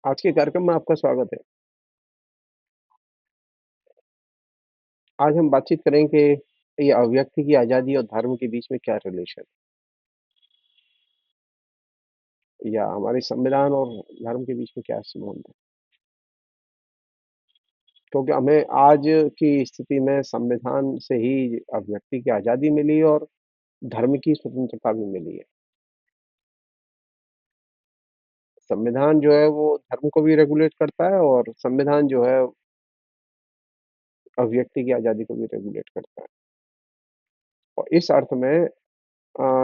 आज के कार्यक्रम में आपका स्वागत है। आज हम बातचीत करेंगे ये अभिव्यक्ति की आज़ादी और धर्म के बीच में क्या रिलेशन है या हमारे संविधान और धर्म के बीच में क्या संबंध है। क्योंकि हमें आज की स्थिति में संविधान से ही अभिव्यक्ति की आज़ादी मिली और धर्म की स्वतंत्रता भी मिली है। संविधान जो है वो धर्म को भी रेगुलेट करता है और संविधान जो है अभिव्यक्ति की आज़ादी को भी रेगुलेट करता है। और इस अर्थ में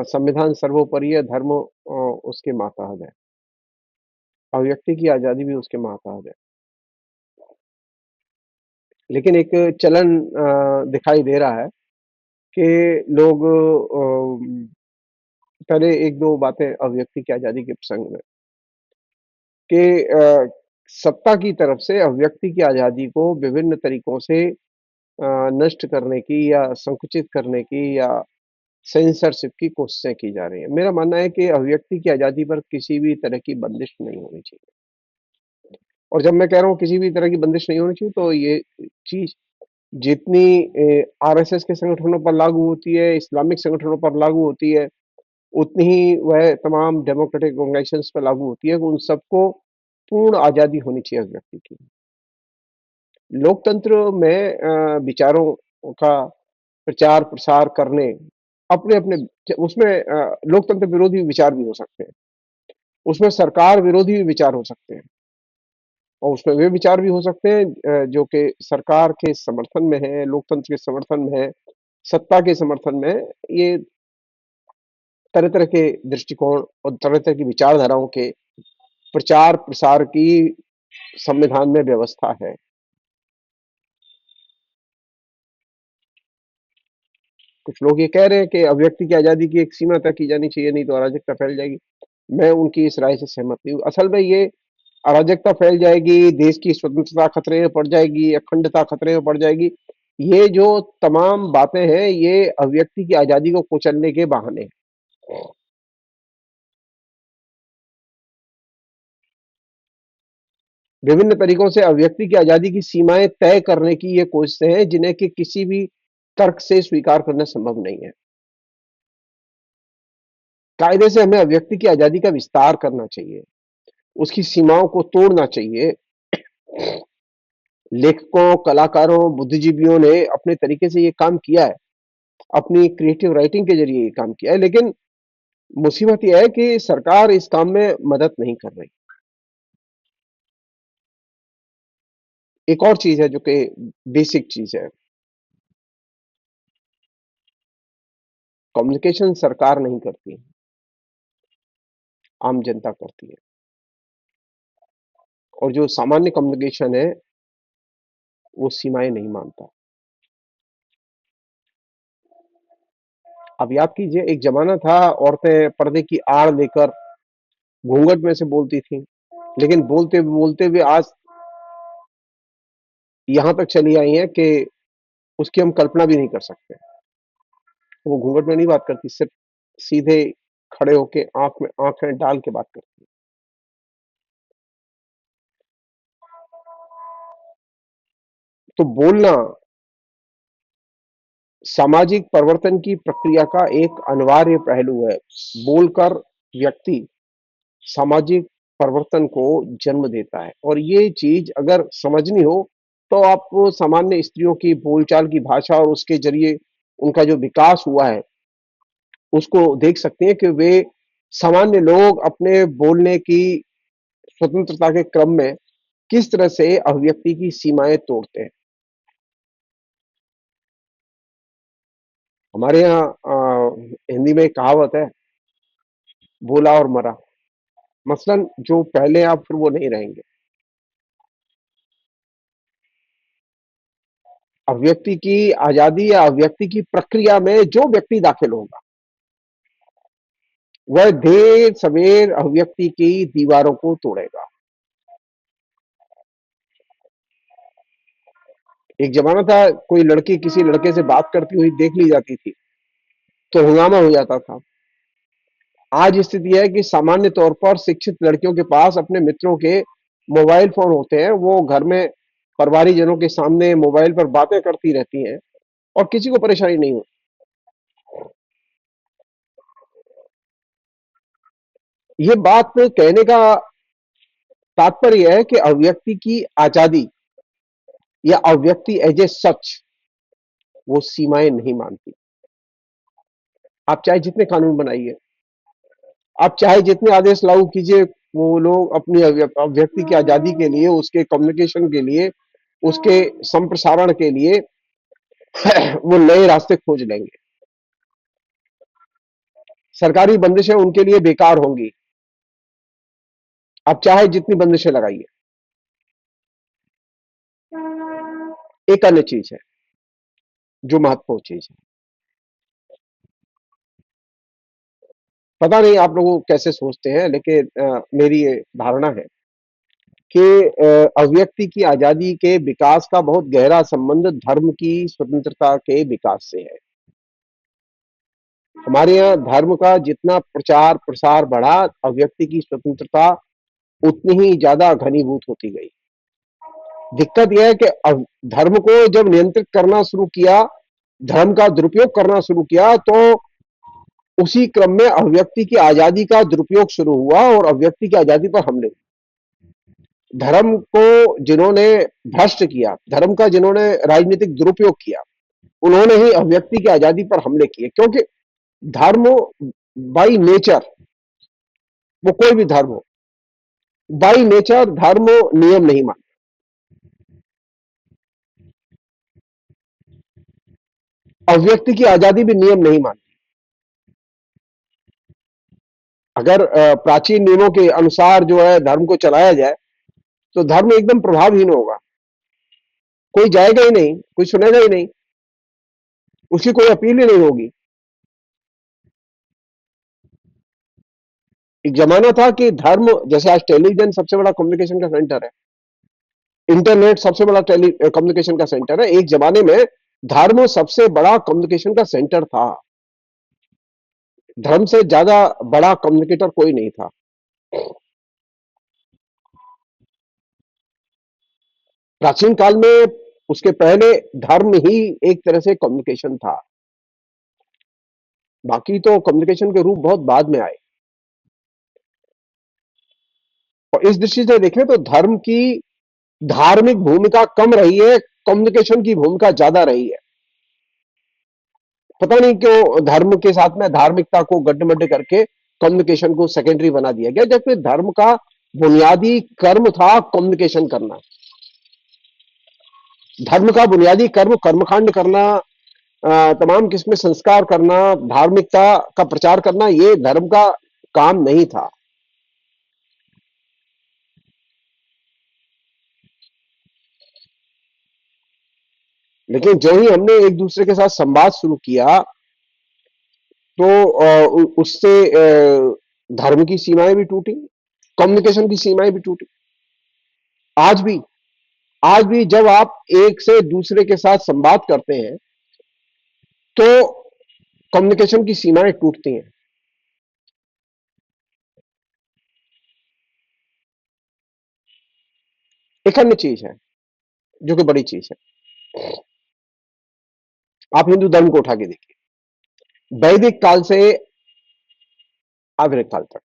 संविधान सर्वोपरि है, धर्म उसके माताहत है। अभिव्यक्ति की आज़ादी भी उसके माताहत है। लेकिन एक चलन दिखाई दे रहा है कि लोग पहले 1-2 बातें अभिव्यक्ति की आज़ादी के प्रसंग में कि सत्ता की तरफ से अभिव्यक्ति की आज़ादी को विभिन्न तरीकों से नष्ट करने की या संकुचित करने की या सेंसरशिप की कोशिशें की जा रही हैं। मेरा मानना है कि अभिव्यक्ति की आज़ादी पर किसी भी तरह की बंदिश नहीं होनी चाहिए। और जब मैं कह रहा हूँ किसी भी तरह की बंदिश नहीं होनी चाहिए तो ये चीज़ जितनी आरएसएस के संगठनों पर लागू होती है, इस्लामिक संगठनों पर लागू होती है, उतनी ही वह तमाम डेमोक्रेटिक ऑर्गेनाइजेशंस पे लागू होती है कि उन सबको पूर्ण आज़ादी होनी चाहिए अभिव्यक्ति की। लोकतंत्र में विचारों का प्रचार-प्रसार करने अपने-अपने उसमें लोकतंत्र विरोधी विचार भी हो सकते हैं। उसमें सरकार विरोधी भी विचार हो सकते हैं और उसमें वे विचार भी हो सकते हैं जो कि सरकार के समर्थन में है, लोकतंत्र के समर्थन में है, सत्ता के समर्थन में है। ये तरह-तरह के दृष्टिकोण और तरह-तरह की विचारधाराओं के प्रचार-प्रसार की संविधान में व्यवस्था है। कुछ लोग ये कह रहे हैं कि अभिव्यक्ति की आज़ादी की एक सीमा तय की जानी चाहिए, नहीं तो अराजकता फैल जाएगी। मैं उनकी इस राय से सहमत नहीं हूँ। असल में ये अराजकता फैल जाएगी, देश की स्वतंत्रता खतरे में पड़ जाएगी, अखंडता खतरे में पड़ जाएगी। ये जो तमाम बातें हैं, ये अभिव्यक्ति की आज़ादी को कुचलने के बहाने हैं। विभिन्न तरीकों से अभिव्यक्ति की आज़ादी की सीमाएँ तय करने की ये कोशिशें हैं, जिन्हें कि किसी भी तर्क से स्वीकार करना संभव नहीं है। कायदे से हमें अभिव्यक्ति की आज़ादी का विस्तार करना चाहिए, उसकी सीमाओं को तोड़ना चाहिए। लेखकों, कलाकारों, बुद्धिजीवियों ने अपने तरीके से ये काम किया है, अपनी क्रिएटिव राइटिंग के ज़रिए ये काम किया है, लेकिन मुसीबत ये है कि सरकार इस काम में मदद नहीं कर रही। एक और चीज़ है जो कि बेसिक चीज़ है, कम्युनिकेशन सरकार नहीं करती, आम जनता करती है और जो सामान्य कम्युनिकेशन है, वो सीमाएँ नहीं मानता। अब याद कीजिए एक ज़माना था औरतें पर्दे की आड़ लेकर घूँघट में से बोलती थीं, लेकिन बोलते हुए आज यहाँ तक चली आई हैं कि उसकी हम कल्पना भी नहीं कर सकते। वो घूँघट में नहीं बात करती, सिर्फ़ सीधे खड़े होके आँख में आँखें डाल के बात करती हैं। तो बोलना सामाजिक परिवर्तन की प्रक्रिया का एक अनिवार्य पहलू है। बोलकर व्यक्ति सामाजिक परिवर्तन को जन्म देता है और ये चीज़ अगर समझनी हो, तो आप सामान्य स्त्रियों की बोलचाल की भाषा और उसके ज़रिए उनका जो विकास हुआ है, उसको देख सकते हैं कि वे सामान्य लोग अपने बोलने की स्वतंत्रता के क्रम में किस तरह से अभिव्यक्ति की सीमाएँ तोड़ते हैं। हमारे यहाँ हिंदी में एक कहावत है, बोला और मरा। मसलन जो पहले हैं, आप फिर वो नहीं रहेंगे। अभिव्यक्ति की आज़ादी या अभिव्यक्ति की प्रक्रिया में जो व्यक्ति दाखिल होगा, वह देर-सवेर अभिव्यक्ति की दीवारों को तोड़ेगा। एक ज़माना था, कोई लड़की किसी लड़के से बात करती हुई देख ली जाती थी, तो हंगामा हो जाता था। आज स्थिति है कि सामान्य तौर पर शिक्षित लड़कियों के पास अपने मित्रों के मोबाइल फ़ोन होते हैं, वो घर में परिवारीजनों के सामने मोबाइल पर बातें करती रहती हैं और किसी को परेशानी नहीं होती। ये बात कहने का तात्पर्य है कि अभिव्यक्ति की आज़ादी या अभिव्यक्ति एज़ ए सच वो सीमाएँ नहीं मानती। आप चाहे जितने कानून बनाइए, आप चाहे जितने आदेश लागू कीजिए, वो लोग अपनी अभिव्यक्ति की आज़ादी के लिए, उसके कम्युनिकेशन के लिए, उसके संप्रसारण के लिए वो नए रास्ते खोज लेंगे। सरकारी बंदिशें उनके लिए बेकार होंगी। आप चाहे जितनी बंदिशें लगाइए। एक अन्य चीज़ है, जो महत्वपूर्ण चीज़ है। पता नहीं आप लोग कैसे सोचते हैं, लेकिन मेरी ये धारणा है कि अभिव्यक्ति की आज़ादी के विकास का बहुत गहरा संबंध धर्म की स्वतंत्रता के विकास से है। हमारे यहाँ धर्म का जितना प्रचार-प्रसार बढ़ा, अभिव्यक्ति की स्वतंत्रता उतनी ही ज़्यादा घनीभूत होती गई। दिक्कत यह है कि अब धर्म को जब नियंत्रित करना शुरू किया, धर्म का दुरुपयोग करना शुरू किया, तो उसी क्रम में अभिव्यक्ति की आज़ादी का दुरुपयोग शुरू हुआ और अभिव्यक्ति की आज़ादी पर हमले। धर्म को जिन्होंने भ्रष्ट किया, धर्म का जिन्होंने राजनीतिक दुरुपयोग किया, उन्होंने ही अभिव्यक्ति की आज़ादी पर हमले किए, क्योंकि धर्म बाय नेचर, वो कोई भी धर्म हो, बाय नेचर धर्म नियम नहीं मानता। अभिव्यक्ति की आज़ादी भी नियम नहीं मानती। अगर प्राचीन नियमों के अनुसार जो है धर्म को चलाया जाए, तो धर्म एकदम प्रभावहीन होगा। कोई जाएगा ही नहीं, कोई सुनेगा ही नहीं, उसकी कोई अपील ही नहीं होगी। एक ज़माना था कि धर्म, जैसे आज टेलीविज़न सबसे बड़ा कम्युनिकेशन का सेंटर है, इंटरनेट सबसे बड़ा कम्युनिकेशन का सेंटर है। एक ज़माने में धर्म सबसे बड़ा कम्युनिकेशन का सेंटर था। धर्म से ज़्यादा बड़ा कम्युनिकेटर कोई नहीं था। प्राचीन काल में, उसके पहले धर्म ही एक तरह से कम्युनिकेशन था। बाकी तो कम्युनिकेशन के रूप बहुत बाद में आए। और इस दृष्टि से देखें तो धर्म की धार्मिक भूमिका कम रही है, कम्युनिकेशन की भूमिका ज़्यादा रही है। पता नहीं क्यों धर्म के साथ में धार्मिकता को गड्ढे-मड्ढे करके कम्युनिकेशन को सेकेंडरी बना दिया गया, जबकि धर्म का बुनियादी कर्म था कम्युनिकेशन करना। धर्म का बुनियादी कर्म कर्मकांड करना, तमाम किस्म संस्कार करना, धार्मिकता का प्रचार करना, ये धर्म का काम नहीं था। लेकिन जो ही हमने एक दूसरे के साथ संवाद शुरू किया, तो उससे धर्म की सीमाएं भी टूटी, कम्युनिकेशन की सीमाएं भी टूटी। आज भी आज भी जब आप एक से दूसरे के साथ संवाद करते हैं, तो कम्युनिकेशन की सीमाएं टूटती हैं। एक अन्य चीज है, जो कि बड़ी चीज है। आप हिंदू धर्म को उठा के देखिए, वैदिक काल से आधुनिक काल तक,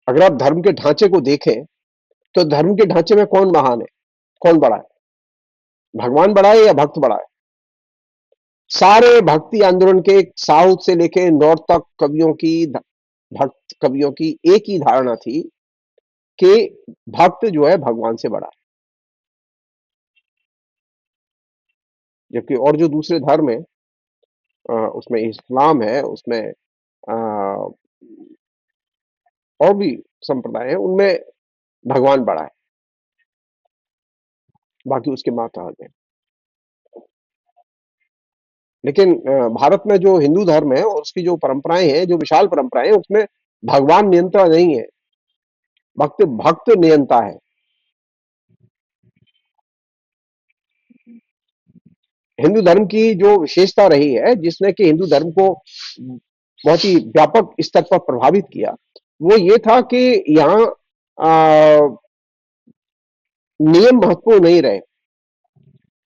अगर आप धर्म के ढांचे को देखें, तो धर्म के ढांचे में कौन महान है, कौन बड़ा है? भगवान बड़ा है या भक्त बड़ा है? सारे भक्ति आंदोलन के साउथ से लेके नॉर्थ तक भक्त कवियों की एक ही धारणा थी कि भक्त जो है भगवान से बड़ा है। जबकि और जो दूसरे धर्म है, उसमें इस्लाम है, उसमें और भी संप्रदाय है, उनमें भगवान बड़ा है, बाकी उसके माता है। लेकिन भारत में जो हिंदू धर्म है और उसकी जो परंपराएं हैं, जो विशाल परंपराएं हैं, उसमें भगवान नियंता नहीं है, भक्त भक्त नियंता है। हिंदू धर्म की जो विशेषता रही है, जिसने कि हिंदू धर्म को बहुत ही व्यापक स्तर पर प्रभावित किया, वो ये था कि यहाँ नियम महत्वपूर्ण नहीं रहे,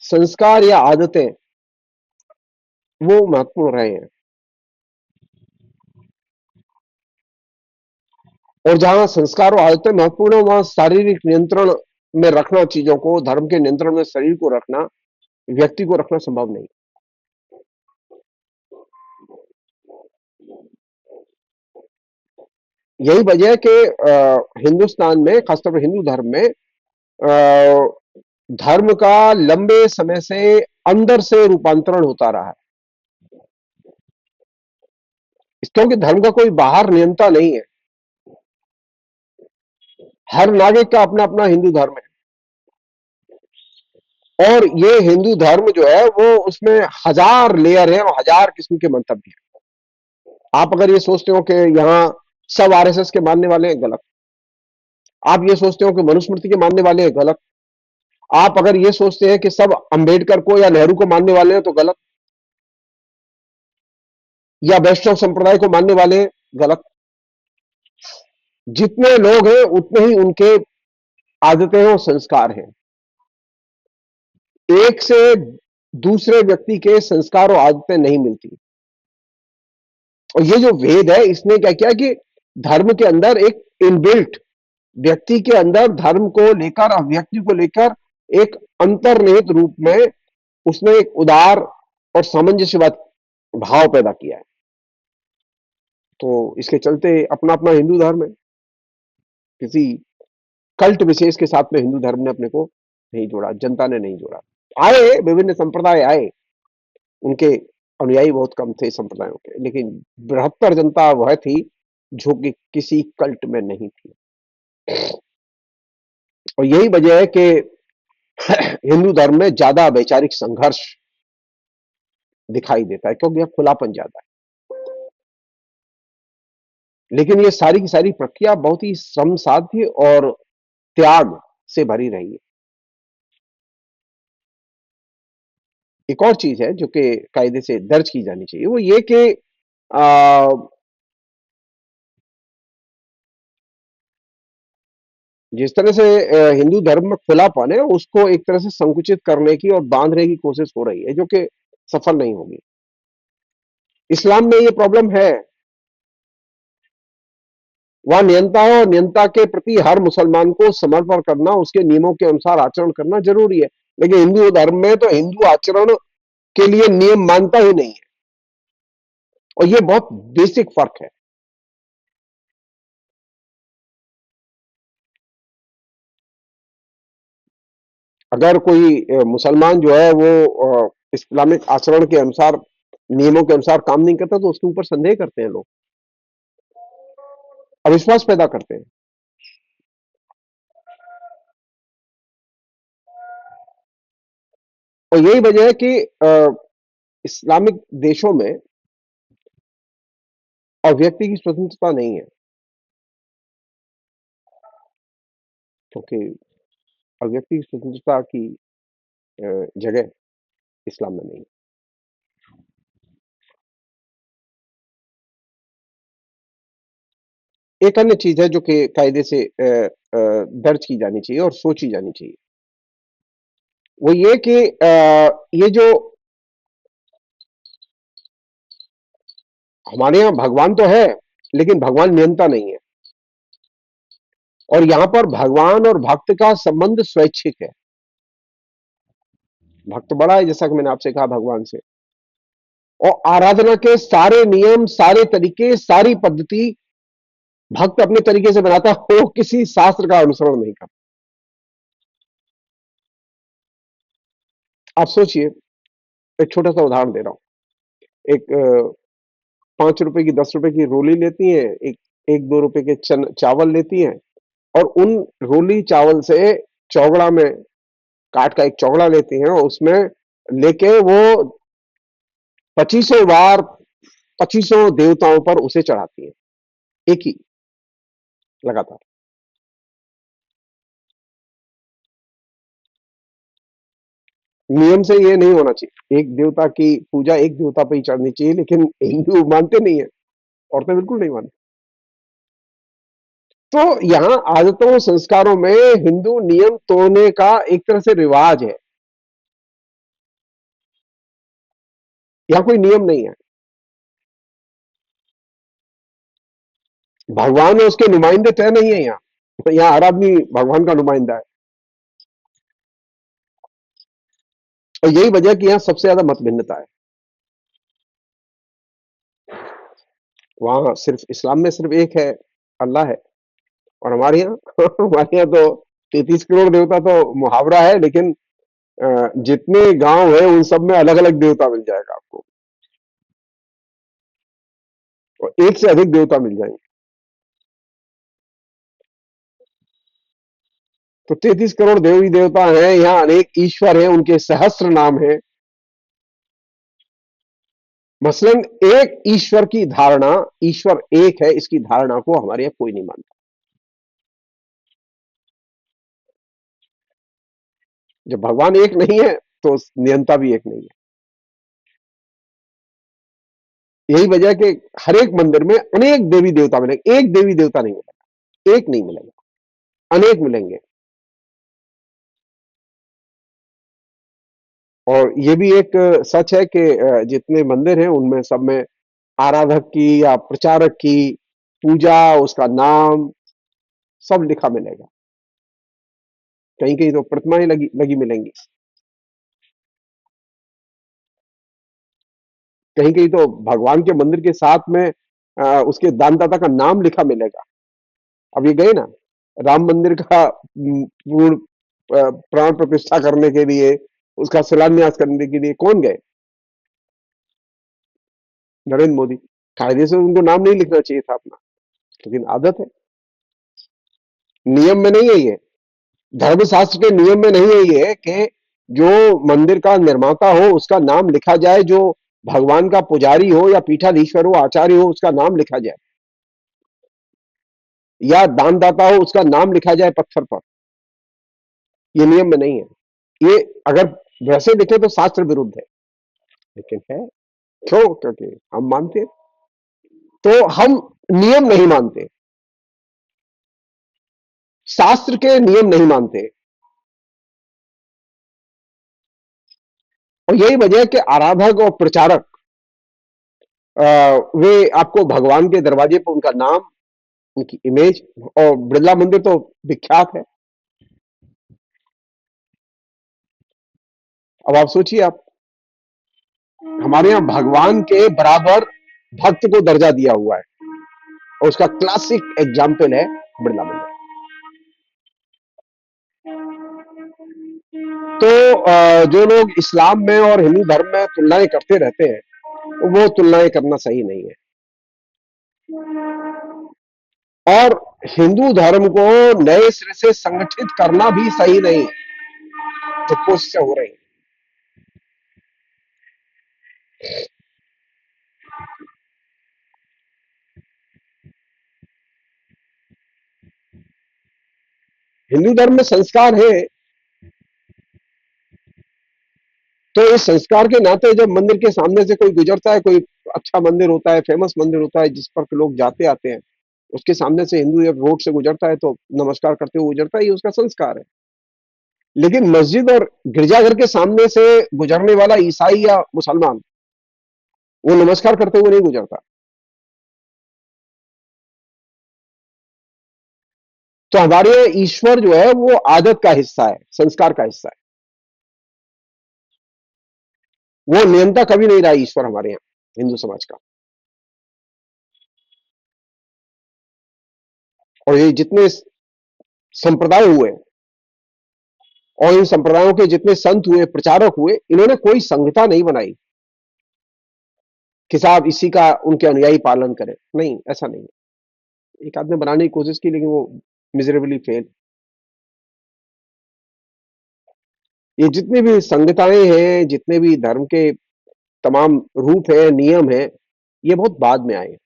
संस्कार या आदतें वो महत्वपूर्ण रहे हैं। और जहां संस्कार और आदतें महत्वपूर्ण है, वहां शारीरिक नियंत्रण में रखना चीजों को, धर्म के नियंत्रण में शरीर को रखना, व्यक्ति को रखना संभव नहीं। यही वजह है कि हिंदुस्तान में, खासतौर पर हिंदू धर्म में, धर्म का लंबे समय से अंदर से रूपांतरण होता रहा है, क्योंकि धर्म का कोई बाहर नियंता नहीं है। हर नागरिक का अपना अपना हिंदू धर्म है, और ये हिंदू धर्म जो है वो, उसमें हजार लेयर है और हजार किस्म के मंतव्य हैं। आप अगर ये सोचते हो कि यहां सब आरएसएस के मानने वाले हैं, गलत। आप ये सोचते हो कि मनुस्मृति के मानने वाले हैं, गलत। आप अगर ये सोचते हैं कि सब अंबेडकर को या नेहरू को मानने वाले हैं, तो गलत। या वैष्णव संप्रदाय को मानने वाले हैं, गलत। जितने लोग हैं उतने ही उनके आदतें और संस्कार हैं। एक से दूसरे व्यक्ति के संस्कार और आदतें नहीं मिलती। और ये जो वेद है, इसने क्या किया कि धर्म के अंदर एक इनबिल्ट, व्यक्ति के अंदर धर्म को लेकर और व्यक्ति को लेकर एक अंतर्निहित रूप में उसने एक उदार और सामंजस्यवाद भाव पैदा किया है। तो इसके चलते अपना अपना हिंदू धर्म है, किसी कल्ट विशेष के साथ में हिंदू धर्म ने अपने को नहीं जोड़ा, जनता ने नहीं जोड़ा। आए विभिन्न संप्रदाय आए, उनके अनुयायी बहुत कम थे संप्रदायों के, लेकिन बृहत्तर जनता वह थी जो कि किसी कल्ट में नहीं थी। और यही वजह है कि हिंदू धर्म में ज्यादा वैचारिक संघर्ष दिखाई देता है, क्योंकि यह खुलापन ज्यादा है। लेकिन ये सारी की सारी प्रक्रिया बहुत ही श्रम साध्य और त्याग से भरी रही है। एक और चीज है जो कि कायदे से दर्ज की जानी चाहिए, वो ये कि आ, जिस तरह से हिंदू धर्म में खुलापन है, उसको एक तरह से संकुचित करने की और बांधने की कोशिश हो रही है, जो कि सफल नहीं होगी। इस्लाम में ये प्रॉब्लम है, वहां नियंता है, और नियंता के प्रति हर मुसलमान को समर्पण करना, उसके नियमों के अनुसार आचरण करना जरूरी है। लेकिन हिंदू धर्म में तो हिंदू आचरण के लिए नियम मानता ही नहीं है, और ये बहुत बेसिक फर्क है। अगर कोई मुसलमान जो है वो इस्लामिक आचरण के अनुसार, नियमों के अनुसार काम नहीं करता, तो उसके ऊपर संदेह करते हैं लोग, अविश्वास पैदा करते हैं। और यही वजह है कि इस्लामिक देशों में अव्यक्ति की स्वतंत्रता नहीं है, क्योंकि अव्यक्ति की स्वतंत्रता की जगह इस्लाम में नहीं है। एक अन्य चीज है जो कि कायदे से दर्ज की जानी चाहिए और सोची जानी चाहिए, वो ये कि ये जो हमारे यहाँ भगवान तो है, लेकिन भगवान नियंता नहीं है। और यहां पर भगवान और भक्त का संबंध स्वैच्छिक है। भक्त बड़ा है, जैसा कि मैंने आपसे कहा, भगवान से। और आराधना के सारे नियम, सारे तरीके, सारी पद्धति भक्त अपने तरीके से बनाता है, वो किसी शास्त्र का अनुसरण नहीं करता। आप सोचिए, एक छोटा सा उदाहरण दे रहा हूं। एक 5 रुपए की, 10 रुपए की रोली लेती है, एक 1-2 रुपए के चावल लेती है, और उन रोली चावल से चौगड़ा में, काट का एक चौगड़ा लेती हैं, और उसमें लेके वो 2500 बार 2500 देवताओं पर उसे चढ़ाती है, एक ही, लगातार। नियम से ये नहीं होना चाहिए, एक देवता की पूजा एक देवता पे ही चढ़नी चाहिए, लेकिन हिंदू मानते नहीं है। औरतें बिल्कुल नहीं मानती। तो यहाँ आदतों संस्कारों में हिंदू नियम तोड़ने का एक तरह से रिवाज है। यहाँ कोई नियम नहीं है। भगवान और उसके नुमाइंदे तय नहीं है यहाँ। यहाँ हर आदमी भगवान का नुमाइंदा है। और यही वजह कि यहाँ सबसे ज्यादा मत भिन्नता है। वहां सिर्फ इस्लाम में सिर्फ एक है, अल्लाह है। और हमारे यहाँ हमारे यहाँ तो 33 करोड़ देवता तो मुहावरा है, लेकिन जितने गांव है उन सब में अलग अलग देवता मिल जाएगा आपको, और एक से अधिक देवता मिल जाएंगे। तो 33 करोड़ देवी देवता हैं, यहाँ अनेक ईश्वर हैं, उनके सहस्त्र नाम हैं। मसलन एक ईश्वर की धारणा, ईश्वर एक है इसकी धारणा को हमारे यहाँ कोई नहीं मानता। जब भगवान एक नहीं है तो नियंता भी एक नहीं है। यही वजह है कि हर एक मंदिर में अनेक देवी देवता मिलेंगे, एक देवी देवता नहीं मिलेगा, एक नहीं मिलेगा, अनेक मिलेंगे। और ये भी एक सच है कि जितने मंदिर हैं उनमें सब में आराधक की या प्रचारक की पूजा, उसका नाम सब लिखा मिलेगा। कहीं कहीं तो प्रतिमाएं लगी लगी मिलेंगी, कहीं कहीं तो भगवान के मंदिर के साथ में उसके दानदाता का नाम लिखा मिलेगा। अब ये गए ना राम मंदिर का पूर्ण प्राण प्रतिष्ठा करने के लिए, उसका शिलान्यास करने के लिए कौन गए? नरेंद्र मोदी। कायदे से उनको नाम नहीं लिखना चाहिए था अपना, लेकिन आदत है, नियम में नहीं है ये। धर्मशास्त्र के नियम में नहीं है ये कि जो मंदिर का निर्माता हो उसका नाम लिखा जाए, जो भगवान का पुजारी हो या पीठाधीश्वर हो, आचार्य हो, उसका नाम लिखा जाए, या दानदाता हो उसका नाम लिखा जाए पत्थर पर। ये नियम में नहीं है ये। अगर वैसे देखें तो शास्त्र विरुद्ध है, लेकिन है। क्यों? क्योंकि हम मानते हैं। तो हम नियम नहीं मानते, शास्त्र के नियम नहीं मानते। और यही वजह है कि आराधक और प्रचारक वे आपको भगवान के दरवाजे पर उनका नाम, उनकी इमेज, और बिरला मंदिर तो विख्यात है। अब आप सोचिए, आप हमारे यहाँ भगवान के बराबर भक्त को दर्जा दिया हुआ है, और उसका क्लासिक एग्जाम्पल है बिरला मंदिर। तो जो लोग इस्लाम में और हिंदू धर्म में तुलनाएं करते रहते हैं, वो तुलनाएं करना सही नहीं है। और हिंदू धर्म को नए सिरे से संगठित करना भी सही नहीं है, जो कोशिशें हो रही हैं। हिंदू धर्म में संस्कार है, तो इस संस्कार के नाते जब मंदिर के सामने से कोई गुजरता है, कोई अच्छा मंदिर होता है, फेमस मंदिर होता है जिस पर के लोग जाते आते हैं, उसके सामने से हिंदू जब रोड से गुजरता है तो नमस्कार करते हुए गुजरता है, ये उसका संस्कार है। लेकिन मस्जिद और गिरजाघर के सामने से गुजरने वाला ईसाई या मुसलमान, वो नमस्कार करते हुए नहीं गुजरता। तो हमारे ईश्वर जो है वो आदत का हिस्सा है, संस्कार का हिस्सा है। वो नियंता कभी नहीं रहा ईश्वर हमारे यहाँ हिंदू समाज का। और ये जितने संप्रदाय हुए, और इन संप्रदायों के जितने संत हुए, प्रचारक हुए, इन्होंने कोई संहिता नहीं बनाई कि साहब इसी का उनके अनुयायी पालन करें। नहीं, ऐसा नहीं है। एक आदमी बनाने की कोशिश की, लेकिन वो मिजरेबली फेल। ये जितनी भी संहिताएं हैं, जितने भी धर्म के तमाम रूप है, नियम है, ये बहुत बाद में आए।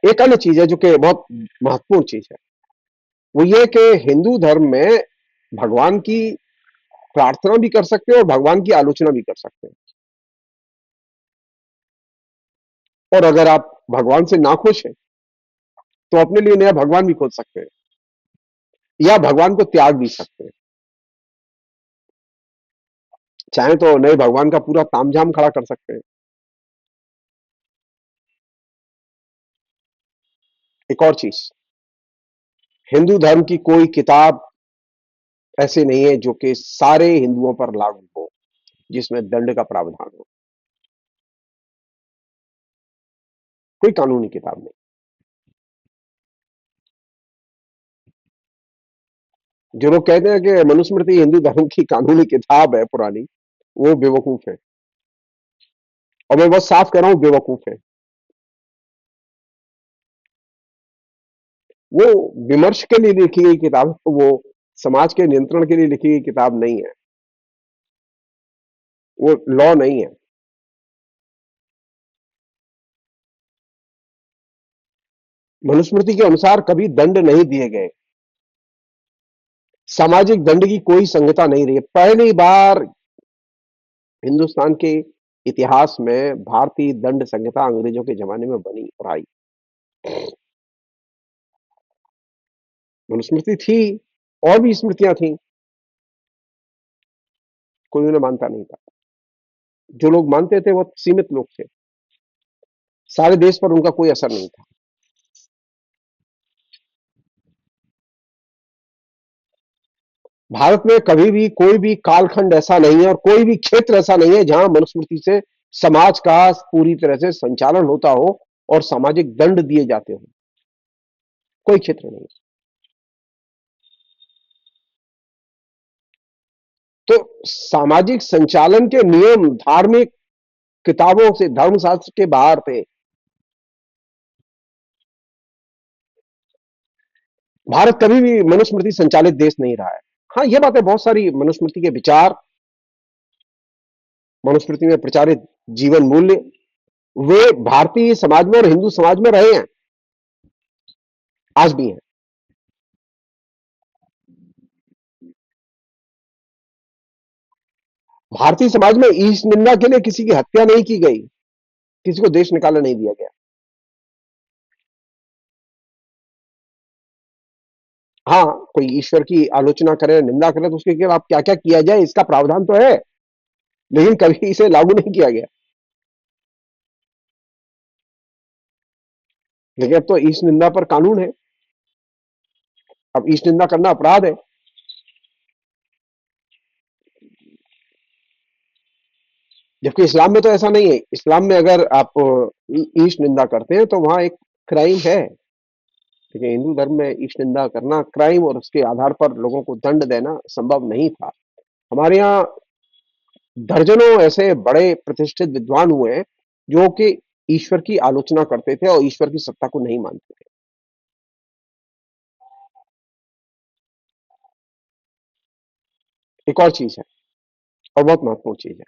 एक अन्य चीज है जो कि बहुत महत्वपूर्ण चीज है, वो ये कि हिंदू धर्म में भगवान की प्रार्थना भी कर सकते हैं और भगवान की आलोचना भी कर सकते हैं। और अगर आप भगवान से नाखुश हैं तो अपने लिए नया भगवान भी खोज सकते हैं या भगवान को त्याग भी सकते हैं। चाहे तो नए भगवान का पूरा तामझाम खड़ा कर सकते हैं। एक और चीज, हिंदू धर्म की कोई किताब ऐसे नहीं है जो कि सारे हिंदुओं पर लागू हो, जिसमें दंड का प्रावधान हो। कोई कानूनी किताब नहीं। जो लोग कहते हैं कि मनुस्मृति हिंदू धर्म की कानूनी किताब है पुरानी, वो बेवकूफ है। और मैं बहुत साफ कह रहा हूं, बेवकूफ है। वो विमर्श के लिए लिखी गई किताब, वो समाज के नियंत्रण के लिए लिखी गई किताब नहीं है। वो लॉ नहीं है। मनुस्मृति के अनुसार कभी दंड नहीं दिए गए। सामाजिक दंड की कोई संहिता नहीं रही है। पहली बार हिंदुस्तान के इतिहास में भारतीय दंड संहिता अंग्रेजों के जमाने में बनी और आई। मनुस्मृति थी, और भी स्मृतियां थी, कोई उन्हें मानता नहीं था। जो लोग मानते थे वो सीमित लोग थे, सारे देश पर उनका कोई असर नहीं था। भारत में कभी भी कोई भी कालखंड ऐसा नहीं है और कोई भी क्षेत्र ऐसा नहीं है जहां मनुस्मृति से समाज का पूरी तरह से संचालन होता हो और सामाजिक दंड दिए जाते हो। कोई क्षेत्र नहीं। तो सामाजिक संचालन के नियम धार्मिक किताबों से, धर्मशास्त्र के बाहर थे। भारत कभी भी मनुस्मृति संचालित देश नहीं रहा है। हाँ, यह बात है, बहुत सारी मनुस्मृति के विचार, मनुस्मृति में प्रचारित जीवन मूल्य, वे भारतीय समाज में और हिंदू समाज में रहे हैं, आज भी हैं। भारतीय समाज में ईश निंदा के लिए किसी की हत्या नहीं की गई, किसी को देश निकाला नहीं दिया गया। हाँ, कोई ईश्वर की आलोचना करे, निंदा करे, तो उसके खिलाफ क्या क्या किया जाए इसका प्रावधान तो है, लेकिन कभी इसे लागू नहीं किया गया। लेकिन अब तो ईश निंदा पर कानून है, अब ईश निंदा करना अपराध है। जबकि इस्लाम में तो ऐसा नहीं है। इस्लाम में अगर आप ईश निंदा करते हैं तो वहां एक क्राइम है, लेकिन हिंदू धर्म में ईश निंदा करना क्राइम और उसके आधार पर लोगों को दंड देना संभव नहीं था। हमारे यहाँ दर्जनों ऐसे बड़े प्रतिष्ठित विद्वान हुए हैं जो कि ईश्वर की आलोचना करते थे और ईश्वर की सत्ता को नहीं मानते थे। एक और चीज है, और बहुत महत्वपूर्ण चीज है,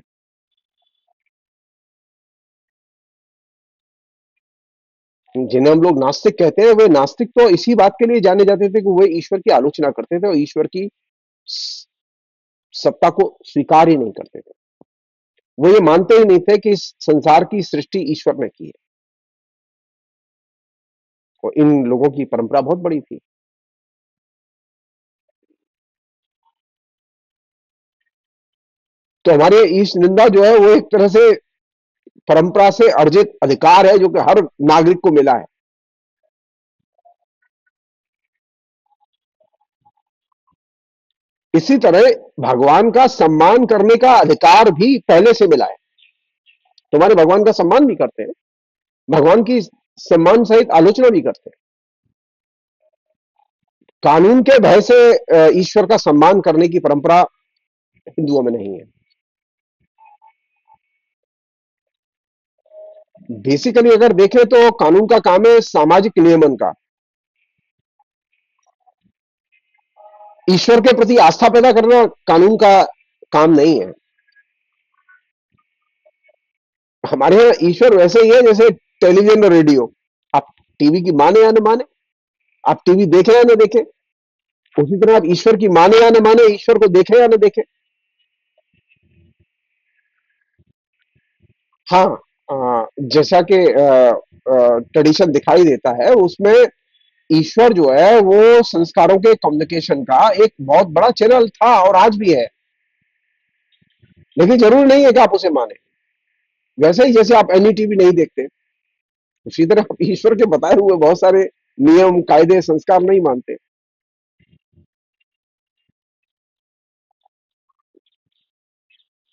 जिन्हें हम लोग नास्तिक कहते हैं, वे नास्तिक तो इसी बात के लिए जाने जाते थे कि वे ईश्वर की आलोचना करते थे और ईश्वर की सत्ता को स्वीकार ही नहीं करते थे। वो ये मानते ही नहीं थे कि इस संसार की सृष्टि ईश्वर ने की है। और इन लोगों की परंपरा बहुत बड़ी थी। तो हमारे ईश निंदा जो है वो एक तरह से परंपरा से अर्जित अधिकार है जो कि हर नागरिक को मिला है। इसी तरह भगवान का सम्मान करने का अधिकार भी पहले से मिला है। तुम्हारे भगवान का सम्मान भी करते हैं, भगवान की सम्मान सहित आलोचना भी करते हैं। कानून के भय से ईश्वर का सम्मान करने की परंपरा हिंदुओं में नहीं है। बेसिकली अगर देखें तो कानून का काम है सामाजिक नियमन का, ईश्वर के प्रति आस्था पैदा करना कानून का काम नहीं है। हमारे यहाँ ईश्वर वैसे ही है जैसे टेलीविजन और रेडियो। आप टीवी की माने या न माने, आप टीवी देखे या न देखे, उसी तरह आप ईश्वर की माने या न माने, ईश्वर को देखे या न देखे। हाँ, जैसा कि ट्रेडिशन दिखाई देता है उसमें ईश्वर जो है वो संस्कारों के कम्युनिकेशन का एक बहुत बड़ा चैनल था और आज भी है। लेकिन जरूरी नहीं है कि आप उसे माने। वैसे ही जैसे आप एनईटीवी नहीं देखते, उसी तरह आप ईश्वर के बताए हुए बहुत सारे नियम कायदे संस्कार नहीं मानते।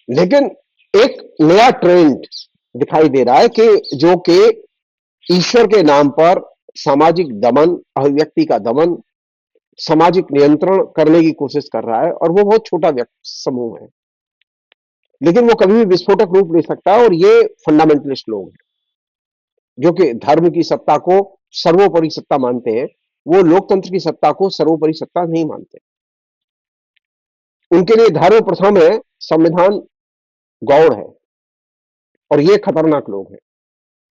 लेकिन एक नया ट्रेंड दिखाई दे रहा है कि जो कि ईश्वर के नाम पर सामाजिक दमन, अभिव्यक्ति का दमन, सामाजिक नियंत्रण करने की कोशिश कर रहा है और वो बहुत छोटा व्यक्ति समूह है। लेकिन वो कभी भी विस्फोटक रूप ले सकता है और ये फंडामेंटलिस्ट लोग हैं जो कि धर्म की सत्ता को सर्वोपरि सत्ता मानते हैं। वो लोकतंत्र की सत्ता को सर्वोपरि सत्ता नहीं मानते। उनके लिए धर्म प्रथम है, संविधान गौण है। और ये खतरनाक लोग हैं,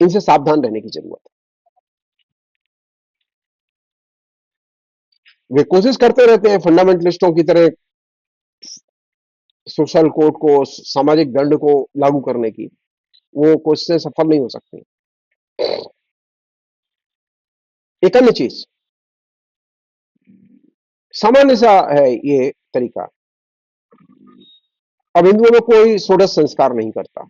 इनसे सावधान रहने की जरूरत है। वे कोशिश करते रहते हैं फंडामेंटलिस्टों की तरह सोशल कोड को, सामाजिक दंड को लागू करने की। वो कोशिशें सफल नहीं हो सकती। एक अन्य चीज, सामान्य सा है ये तरीका। अब हिंदुओं में कोई षोडश संस्कार नहीं करता।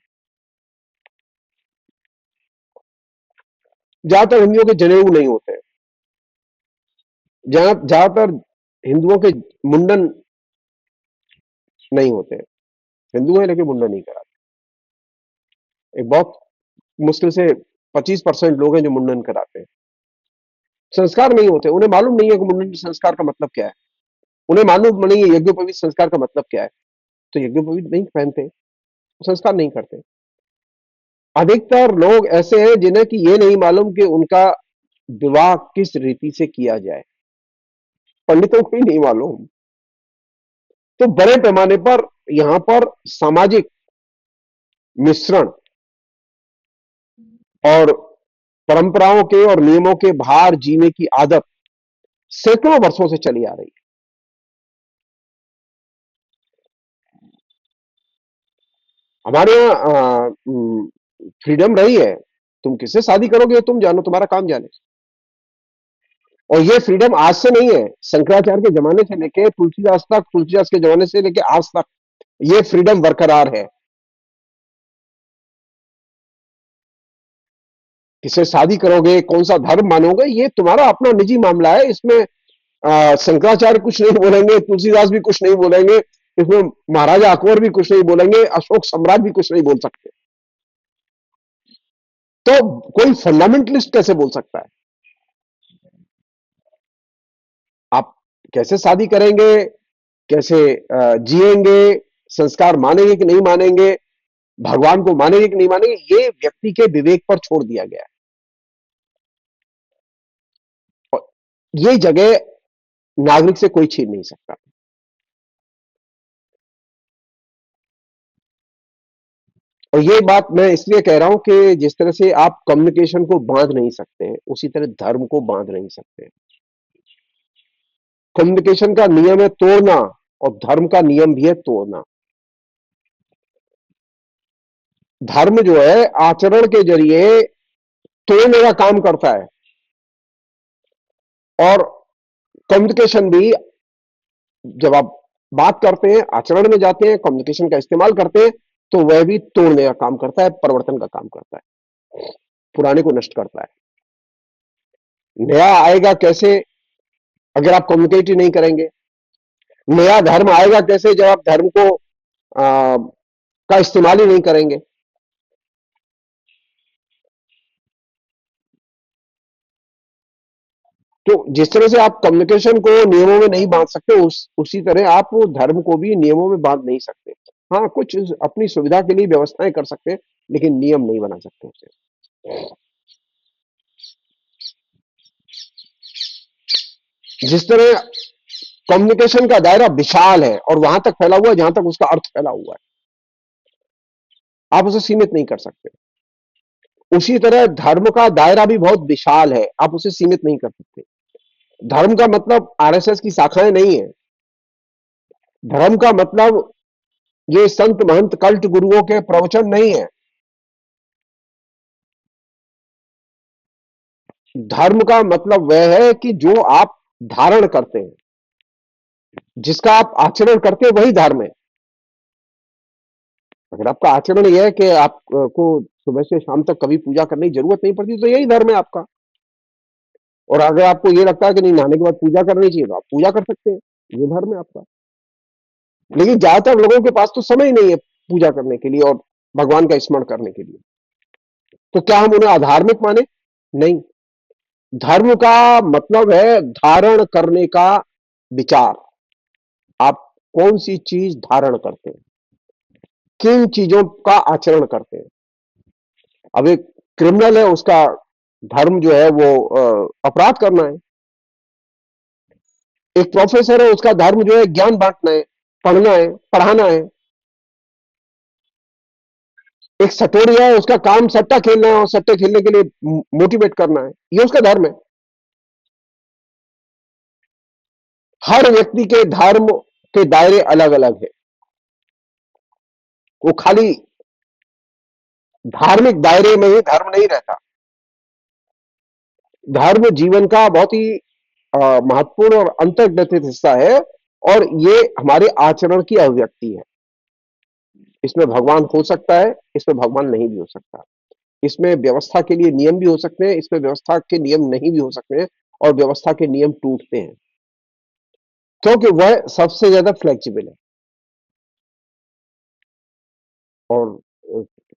ज्यादातर हिंदुओं के जनेऊ नहीं होते। ज्यादातर हिंदुओं के मुंडन नहीं होते। हिंदू है लेकिन मुंडन नहीं कराते। एक बहुत मुश्किल से 25% लोग हैं जो मुंडन कराते हैं। संस्कार नहीं होते, उन्हें मालूम नहीं है कि मुंडन संस्कार का मतलब क्या है। उन्हें मालूम नहीं है यज्ञोपवीत संस्कार का मतलब क्या है। तो यज्ञोपवीत नहीं पहनते, संस्कार नहीं करते। अधिकतर लोग ऐसे हैं जिन्हें कि ये नहीं मालूम कि उनका विवाह किस रीति से किया जाए। पंडितों को ही नहीं मालूम। तो बड़े पैमाने पर यहां पर सामाजिक मिश्रण और परंपराओं के और नियमों के बाहर जीने की आदत सैकड़ों वर्षों से चली आ रही है। हमारे यहाँ फ्रीडम रही है। तुम किससे शादी करोगे तुम जानो, तुम्हारा काम जाने। और ये फ्रीडम आज से नहीं है, शंकराचार्य के जमाने से लेके तुलसीदास तक, तुलसीदास के जमाने से लेके आज तक ये फ्रीडम बरकरार है। किससे शादी करोगे, कौन सा धर्म मानोगे, ये तुम्हारा अपना निजी मामला है। इसमें शंकराचार्य कुछ नहीं बोलेंगे, तुलसीदास भी कुछ नहीं बोलेंगे, इसमें महाराजा अकबर भी कुछ नहीं बोलेंगे, अशोक सम्राट भी कुछ नहीं बोल सकते। तो कोई फंडामेंटलिस्ट कैसे बोल सकता है? आप कैसे शादी करेंगे, कैसे जिएंगे, संस्कार मानेंगे कि नहीं मानेंगे, भगवान को मानेंगे कि नहीं मानेंगे, ये व्यक्ति के विवेक पर छोड़ दिया गया है। और ये जगह नागरिक से कोई छीन नहीं सकता। और ये बात मैं इसलिए कह रहा हूं कि जिस तरह से आप कम्युनिकेशन को बांध नहीं सकते, उसी तरह धर्म को बांध नहीं सकते। कम्युनिकेशन का नियम है तोड़ना, और धर्म का नियम भी है तोड़ना। धर्म जो है आचरण के जरिए तोड़ने का काम करता है, और कम्युनिकेशन भी जब आप बात करते हैं, आचरण में जाते हैं, कम्युनिकेशन का इस्तेमाल करते हैं, तो वह भी तोड़ने का काम करता है, परिवर्तन का काम करता है, पुराने को नष्ट करता है। नया आएगा कैसे अगर आप कम्युनिकेट ही नहीं करेंगे? नया धर्म आएगा कैसे जब आप धर्म को का इस्तेमाल ही नहीं करेंगे? तो जिस तरह से आप कम्युनिकेशन को नियमों में नहीं बांध सकते, उसी तरह आप धर्म को भी नियमों में बांध नहीं सकते। हाँ, कुछ अपनी सुविधा के लिए व्यवस्थाएं कर सकते हैं, लेकिन नियम नहीं बना सकते उसे। जिस तरह कम्युनिकेशन का दायरा विशाल है और वहां तक फैला हुआ है जहां तक उसका अर्थ फैला हुआ है, आप उसे सीमित नहीं कर सकते। उसी तरह धर्म का दायरा भी बहुत विशाल है, आप उसे सीमित नहीं कर सकते। धर्म का मतलब आरएसएस की शाखाएं नहीं है। धर्म का मतलब ये संत महंत कल्ट गुरुओं के प्रवचन नहीं है। धर्म का मतलब वह है कि जो आप धारण करते हैं, जिसका आप आचरण करते हैं, वही धर्म है। अगर आपका आचरण यह है कि आपको सुबह से शाम तक कभी पूजा करने की जरूरत नहीं पड़ती, तो यही धर्म है आपका। और अगर आपको ये लगता है कि नहीं, नहाने के बाद पूजा करनी चाहिए, तो आप पूजा कर सकते हैं, ये धर्म है आपका। लेकिन ज्यादातर लोगों के पास तो समय ही नहीं है पूजा करने के लिए और भगवान का स्मरण करने के लिए। तो क्या हम उन्हें अधार्मिक माने? नहीं। धर्म का मतलब है धारण करने का विचार। आप कौन सी चीज धारण करते हैं, किन चीजों का आचरण करते हैं। अब एक क्रिमिनल है, उसका धर्म जो है वो अपराध करना है। एक प्रोफेसर है, उसका धर्म जो है ज्ञान बांटना है, पढ़ना है, पढ़ाना है। एक सटोरिया है, उसका काम सट्टा खेलना है और सट्टे खेलने के लिए मोटिवेट करना है, ये उसका धर्म है। हर व्यक्ति के धर्म के दायरे अलग अलग है। वो खाली धार्मिक दायरे में ही धर्म नहीं रहता। धर्म जीवन का बहुत ही महत्वपूर्ण और अंतर्ग्रथित हिस्सा है, और ये हमारे आचरण की अभिव्यक्ति है। इसमें भगवान हो सकता है, इसमें भगवान नहीं भी हो सकता। इसमें व्यवस्था के लिए नियम भी हो सकते हैं, इसमें व्यवस्था के नियम नहीं भी हो सकते हैं, और व्यवस्था के नियम टूटते हैं, क्योंकि वह सबसे ज्यादा फ्लेक्सिबल है। और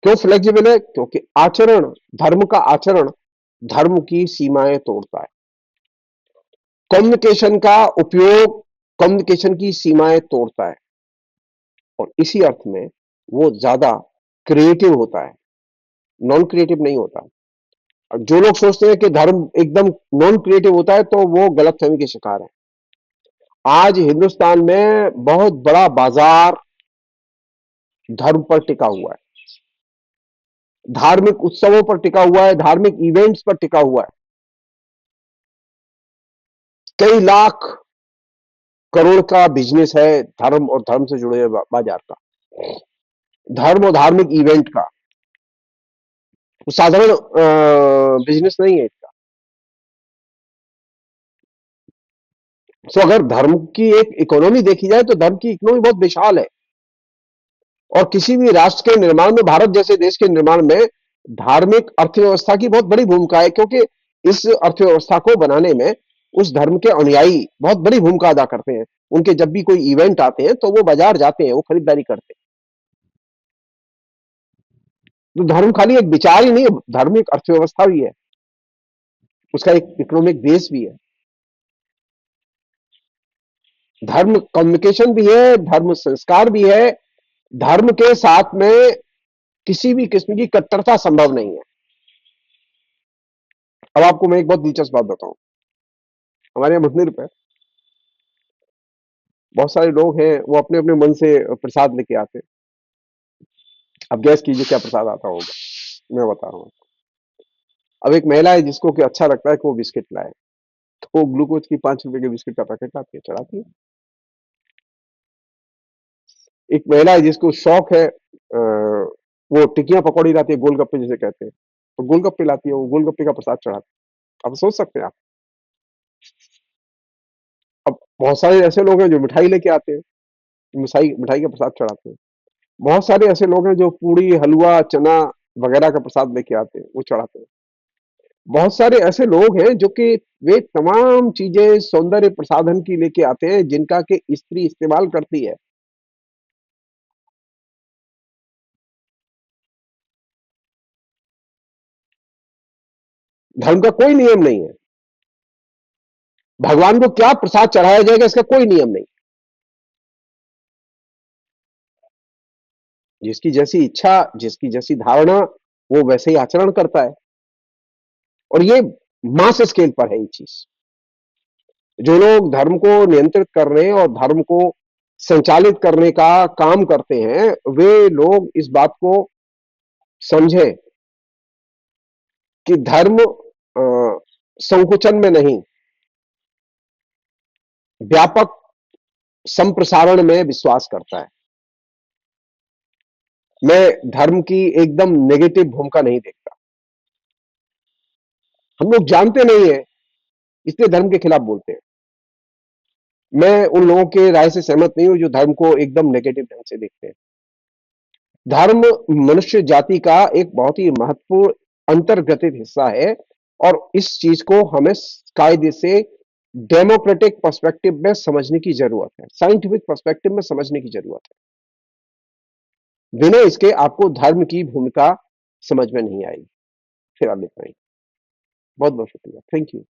क्यों फ्लेक्सिबल है? क्योंकि आचरण, धर्म का आचरण धर्म की सीमाएं तोड़ता है। कम्युनिकेशन का उपयोग कम्युनिकेशन की सीमाएं तोड़ता है, और इसी अर्थ में वो ज्यादा क्रिएटिव होता है, नॉन क्रिएटिव नहीं होता। अब जो लोग सोचते हैं कि धर्म एकदम नॉन क्रिएटिव होता है, तो वो गलतफहमी के शिकार है। आज हिंदुस्तान में बहुत बड़ा बाजार धर्म पर टिका हुआ है, धार्मिक उत्सवों पर टिका हुआ है, धार्मिक इवेंट्स पर टिका हुआ है। कई लाख करोड़ का बिजनेस है धर्म और धर्म से जुड़े हुए बाजार का, धर्म और धार्मिक इवेंट का। वो साधारण बिजनेस नहीं है इसका। तो अगर धर्म की एक इकोनॉमी देखी जाए, तो धर्म की इकोनॉमी बहुत विशाल है। और किसी भी राष्ट्र के निर्माण में, भारत जैसे देश के निर्माण में, धार्मिक अर्थव्यवस्था की बहुत बड़ी भूमिका है, क्योंकि इस अर्थव्यवस्था को बनाने में उस धर्म के अनुयायी बहुत बड़ी भूमिका अदा करते हैं। उनके जब भी कोई इवेंट आते हैं, तो वो बाजार जाते हैं, वो खरीदारी करते हैं। तो धर्म खाली एक विचार ही नहीं है, धर्म एक अर्थव्यवस्था भी है, उसका एक इकोनॉमिक बेस भी है। धर्म कम्युनिकेशन भी है, धर्म संस्कार भी है। धर्म के साथ में किसी भी किस्म की कट्टरता संभव नहीं है। अब आपको मैं एक बहुत दिलचस्प बात बताऊं। हमारे यहाँ मंदिर पे बहुत सारे लोग हैं, वो अपने अपने मन से प्रसाद लेके आते हैं। अब गैस कीजिए क्या प्रसाद आता होगा, मैं बता रहा हूँ। अब एक महिला है जिसको कि अच्छा लगता है कि वो बिस्किट लाए, तो वो ग्लूकोज की 5 रुपए के बिस्किट का पैकेट लाती है, चढ़ाती है। एक महिला है जिसको शौक है, वो टिकियां पकौड़ी लाती है, गोलगप्पे जिसे कहते हैं, तो गोलगप्पे लाती है, वो गोलगप्पे का प्रसाद चढ़ाती है। अब सोच सकते हैं आप। अब बहुत सारे ऐसे लोग हैं जो मिठाई लेके आते हैं, मिठाई मिठाई का प्रसाद चढ़ाते हैं। बहुत सारे ऐसे लोग हैं जो पूड़ी, हलवा, चना वगैरह का प्रसाद लेके आते हैं, वो चढ़ाते हैं। बहुत सारे ऐसे लोग हैं जो कि वे तमाम चीजें सौंदर्य प्रसाधन की लेके आते हैं, जिनका कि स्त्री इस्तेमाल करती है। धर्म का कोई नियम नहीं है। भगवान को क्या प्रसाद चढ़ाया जाएगा, इसका कोई नियम नहीं। जिसकी जैसी इच्छा, जिसकी जैसी धारणा, वो वैसे ही आचरण करता है। और ये मास स्केल पर है ये चीज। जो लोग धर्म को नियंत्रित कर रहे हैं और धर्म को संचालित करने का काम करते हैं, वे लोग इस बात को समझें कि धर्म संकुचन में नहीं, व्यापक संप्रसारण में विश्वास करता है। मैं धर्म की एकदम नेगेटिव भूमिका नहीं देखता। हम लोग जानते नहीं है, इसलिए धर्म के खिलाफ बोलते हैं। मैं उन लोगों के राय से सहमत नहीं हूं जो धर्म को एकदम नेगेटिव ढंग से देखते हैं। धर्म मनुष्य जाति का एक बहुत ही महत्वपूर्ण अंतर्ग्रथित हिस्सा है और इस चीज को हमें कायदे से डेमोक्रेटिक पर्सपेक्टिव में समझने की जरूरत है, साइंटिफिक पर्सपेक्टिव में समझने की जरूरत है। बिना इसके आपको धर्म की भूमिका समझ में नहीं आएगी। फिर आप लिख पाएंगे। बहुत बहुत शुक्रिया। Thank you.